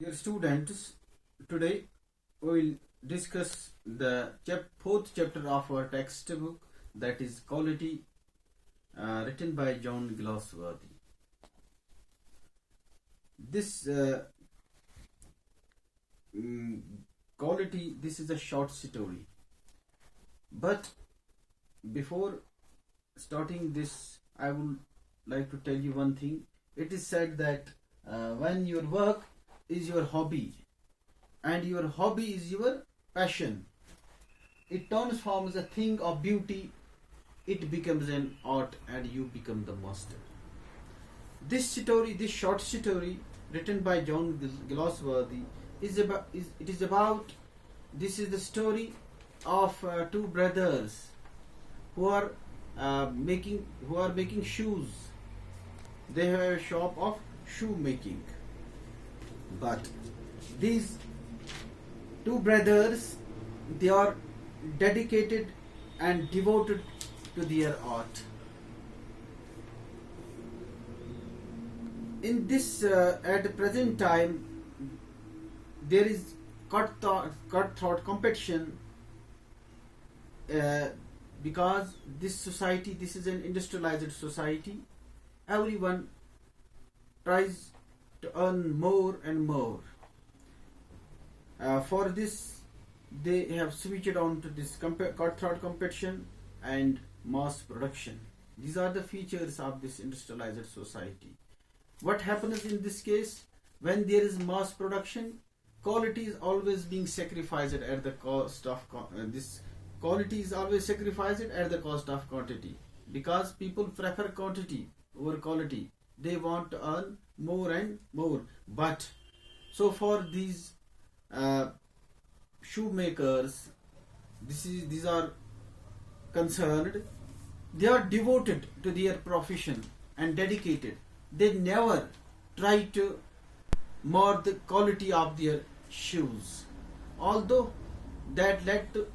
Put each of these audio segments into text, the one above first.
Dear students, today we will discuss the fourth chapter of our textbook, that is Quality, written by John Glasworthy. This Quality, this is a short story. But before starting this, I would like to tell you one thing. It is said that when your work is your hobby and your hobby is your passion, it transforms a thing of beauty, it becomes an art, and you become the master. This short story written by John Glasworthy is about this is the story of two brothers who are making shoes. They have a shop of shoemaking. But these two brothers, they are dedicated and devoted to their art. In this, at the present time, there is cutthroat competition because this is an industrialized society. Everyone tries to earn more and more. For this, they have switched on to this cutthroat competition and mass production. These are the features of this industrialized society. What happens in this case? When there is mass production, quality is always being sacrificed at the cost of this. Quality is always sacrificed at the cost of quantity, because people prefer quantity over quality. They want to earn more and more. But so for these shoemakers, these are concerned. They are devoted to their profession and dedicated. They never try to mar the quality of their shoes, although that led to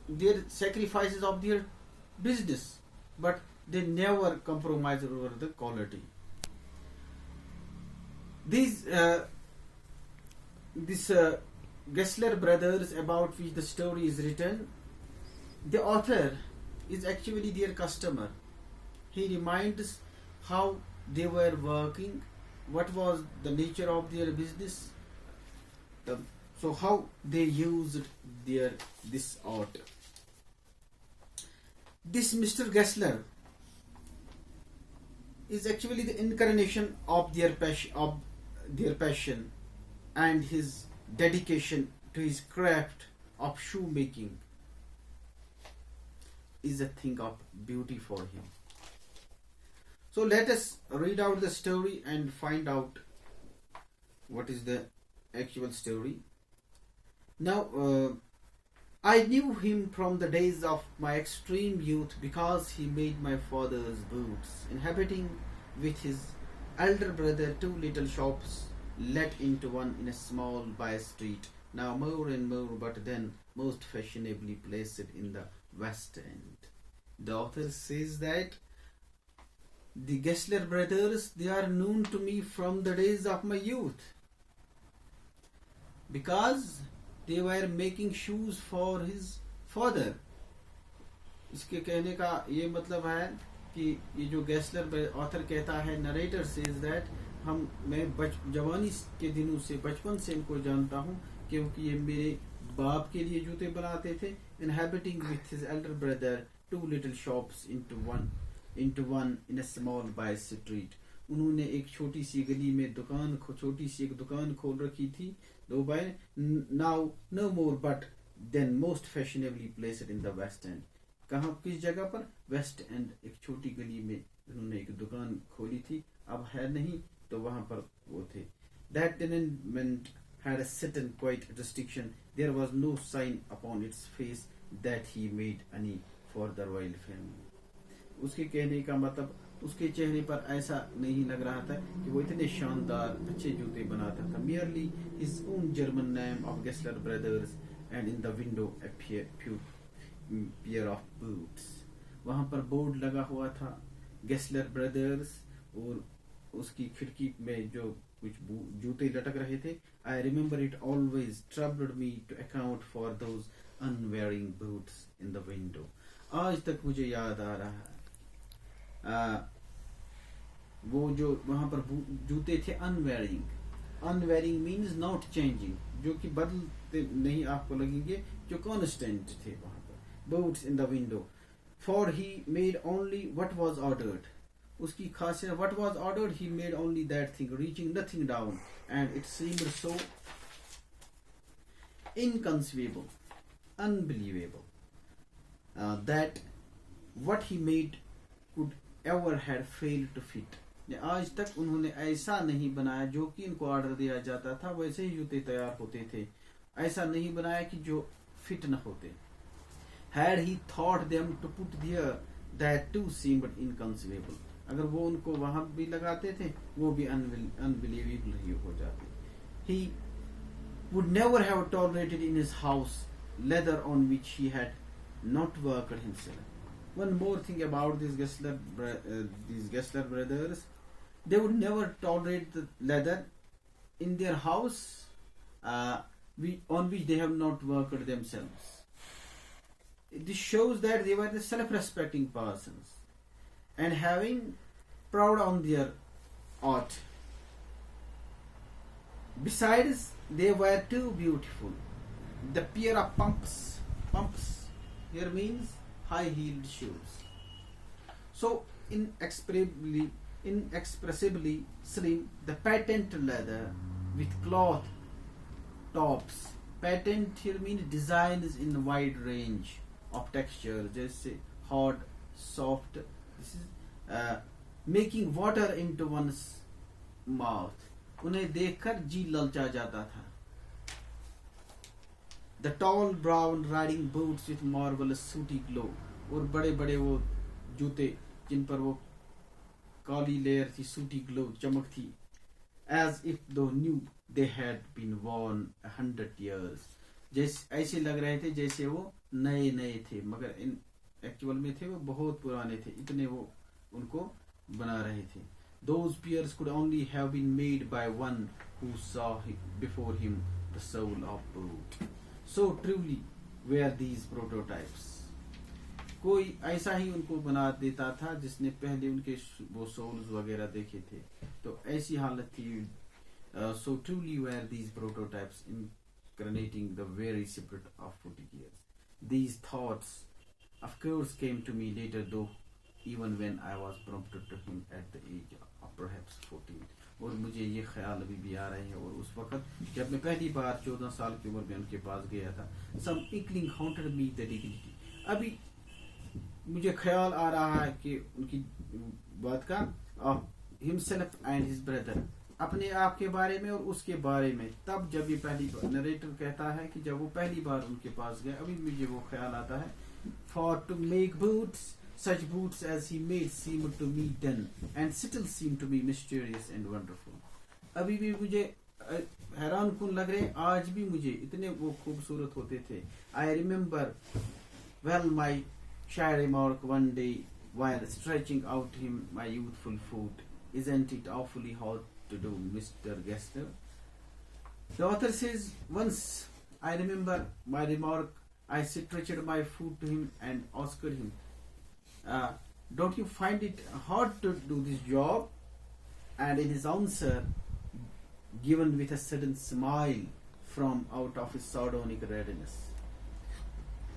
their sacrifices of their business, but they never compromise over the quality. These Gessler brothers, about which the story is written, the author is actually their customer. He reminds how they were working, what was the nature of their business, so how they used this art. This Mr. Gessler is actually the incarnation of their passion and his dedication to his craft of shoemaking is a thing of beauty for him. So let us read out the story and find out what is the actual story. Now, I knew him from the days of my extreme youth because he made my father's boots, inhabiting with his elder brother two little shops let into one in a small by street, now more and more, but then most fashionably placed in the West End. The author says that the Gessler brothers, they are known to me from the days of my youth because they were making shoes for his father. इसके कहने का ये मतलब है कि ये जो गैसलर author कहता है, नरेटर सेज दैट मैं जवानी के दिनों से, बचपन से इनको जानता हूँ, क्योंकि ये मेरे बाप के लिए जूते बनाते थे. Inhabiting with his elder brother two little shops into one in a small by street. उन्होंने एक छोटी सी गली में छोटी सी एक दुकान खोल रखी थी, दो bye. Now no more, but then most fashionably placed in the West End. कहाँ, किस जगह पर? वेस्ट एंड, एक छोटी गली में उन्होंने एक दुकान खोली थी. अब है नहीं तो वहां पर वो थे. That tenement had a certain quite restriction. There was no sign upon its face that he made any for the royal family. उसके कहने का मतलब, उसके चेहरे पर ऐसा नहीं लग रहा था कि वो इतने शानदार अच्छे जूते बनाता था. Merely his own German name of Gessler brothers, and in the window a few pair of boots. वहां पर बोर्ड लगा हुआ था गेस्लर ब्रदर्स, और उसकी खिड़की में जो कुछ जूते लटक रहे थे, I remember it always troubled me to account for those unwearing boots in the window. आज तक मुझे याद आ रहा है वो जो वहां पर जूते थे अनवेयरिंग मीन्स नॉट चेंजिंग, जो कि बदलते नहीं आपको लगेंगे, जो कांस्टेंट थे वहां पर. Boots in the window for he made only what was ordered. उसकी खासियत what was ordered, he made only that thing reaching nothing down and it seemed so inconceivable, unbelievable, that what he made could ever had failed to fit. आज तक उन्होंने ऐसा नहीं बनाया, जो कि इनको ऑर्डर दिया जाता था वैसे ही जूते तैयार होते थे, ऐसा नहीं बनाया कि जो फिट न होते. Had he thought them to put there, that too seemed inconceivable. अगर वो उनको वहां भी लगाते थे वो भी unbelievable ही हो जाते. He would never have tolerated in his house leather on which he had not worked himself. One more thing about these Gessler brothers, they would never tolerate the leather in their house on which they have not worked themselves. This shows that they were the self-respecting persons and having proud on their art. Besides, they were too beautiful. The pair of pumps here means high-heeled shoes, so inexpressibly slim. The patent leather with cloth tops. Patent here means designs in a wide range of textures, जैसे hard, soft. This is making water into one's mouth. उन्हें देखकर जी ललचा जाता था. The tall brown riding boots with marvelous sooty glow. और बड़े बड़े वो जूते जिन पर वो काली लेयर थी, सूटी ग्लो, चमक थी. As if though new they had been worn 100 years. जैसे ऐसे लग रहे थे जैसे वो नए नए थे, मगर इन एक्चुअल में थे वो बहुत पुराने थे, इतने वो उनको बना रहे थे. Those pairs could only have been made by one who saw before him the soul of boot. So truly were these prototypes. कोई ऐसा ही उनको बना देता था जिसने पहले उनके वो सोल्स वगैरह देखे थे, तो ऐसी हालत थी. So truly were these prototypes incarnating the very spirit of 40 years. These thoughts of course came to me later, though even when I was prompted to him at the age of perhaps 14. और मुझे ये ख्याल अभी भी आ रहे हैं, और उस वक्त जब मैं पहली बार 14 साल की उम्र में उनके पास गया था. Some inkling haunted me the dignity. अभी मुझे ख्याल आ रहा है कि उनकी बात का of himself and his brother, अपने आप के बारे में और उसके बारे में. तब जब ये पहली बार नरेटर कहता है कि जब वो पहली बार उनके पास गया, अभी मुझे वो ख्याल आता है. For to make boots, such boots as he made seemed to me then, and still seem to be mysterious and wonderful. अभी भी मुझे हैरान कुन लग रहे, आज भी मुझे इतने वो खूबसूरत होते थे. I remember well my shy remark one day while stretching out him my youthful foot, "Isn't it awfully hard to do, Mr. Gessler?" The author says, once I remember my remark, I stretched my foot to him and asked him, "Don't you find it hard to do this job?" And in his answer, given with a sudden smile from out of his sardonic readiness,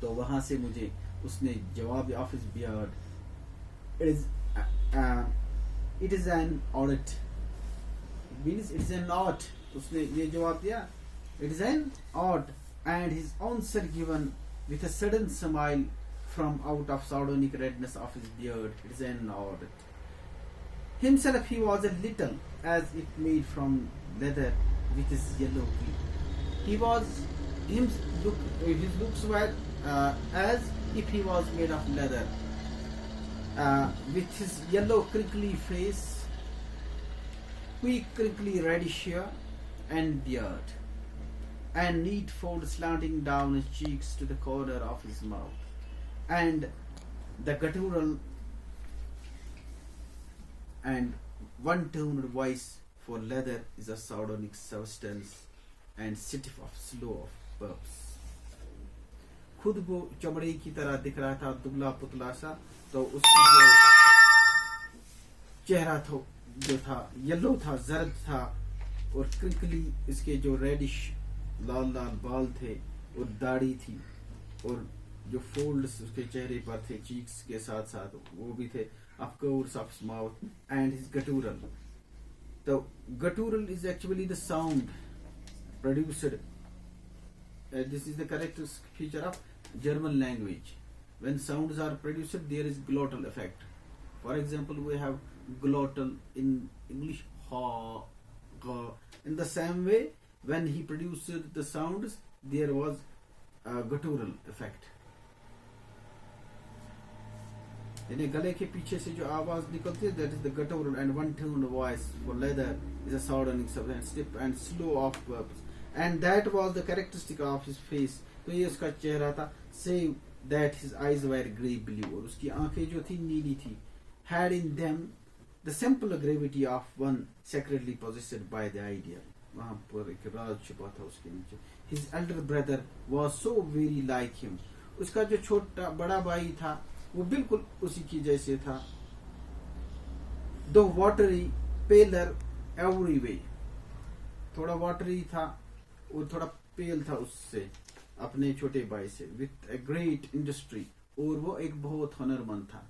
तो वहां से मुझे उसने जवाब of his beard, it is an audit, means it is an art. उसने ये जवाब दिया, it is an art, and his answer given with a sudden smile from out of sardonic redness of his beard, it is an audit. Himself he was a little as if made from leather with his yellow cleat. His looks were as if he was made of leather, with his yellow crinkly face, quick crinkly reddish hair and beard, and neat folds slanting down his cheeks to the corner of his mouth, and the guttural and one-toned voice, for leather is a sardonic substance and stiff of slow of purpose. खुद वो चमड़े की तरह दिख रहा था, दुबला पुतला सा, तो उसकी जो चेहरा था जो था येलो था, जर्द था, और क्रिकली इसके जो रेडिश लाल लाल बाल थे और दाढ़ी थी, और जो फोल्ड्स उसके चेहरे पर थे चीक्स के साथ साथ वो भी थे, of course of his mouth and his guttural. The guttural is actually the sound produced. This is the characteristic feature of German language. When sounds are produced, there is glottal effect. For example, we have glottal in English, ha, ga. In the same way, when he produced the sounds, there was a guttural effect. यानी गले के पीछे से जो आवाज निकलती है, that is the guttural and one-tone voice for leather is a sardonic substance, stiff and slow of purpose, and that was the characteristic of his face. तो ये उसका चेहरा था. Save that his eyes were grey blue, और उसकी आंखें जो थी नीली थी. Had in them the simple gravity of one secretly possessed by the ideal. वहाँ पर एक राज छुपा था उसके नीचे. His elder brother was so very like him. उसका जो छोटा बड़ा भाई था वो बिल्कुल उसी की जैसे था. Though watery, paler every way. थोड़ा watery था और थोड़ा पेल था उससे, अपने छोटे भाई से. With a great industry, और वो एक बहुत हुनरमंद था.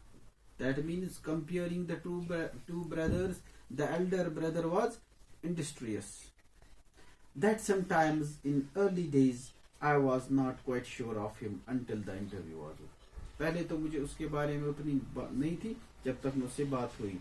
That means comparing the two brothers, the elder brother was industrious. That sometimes in early days I was not quite sure of him until the interview was over. पहले तो मुझे उसके बारे में उतनी नहीं थी जब तक मुझसे बात हुई.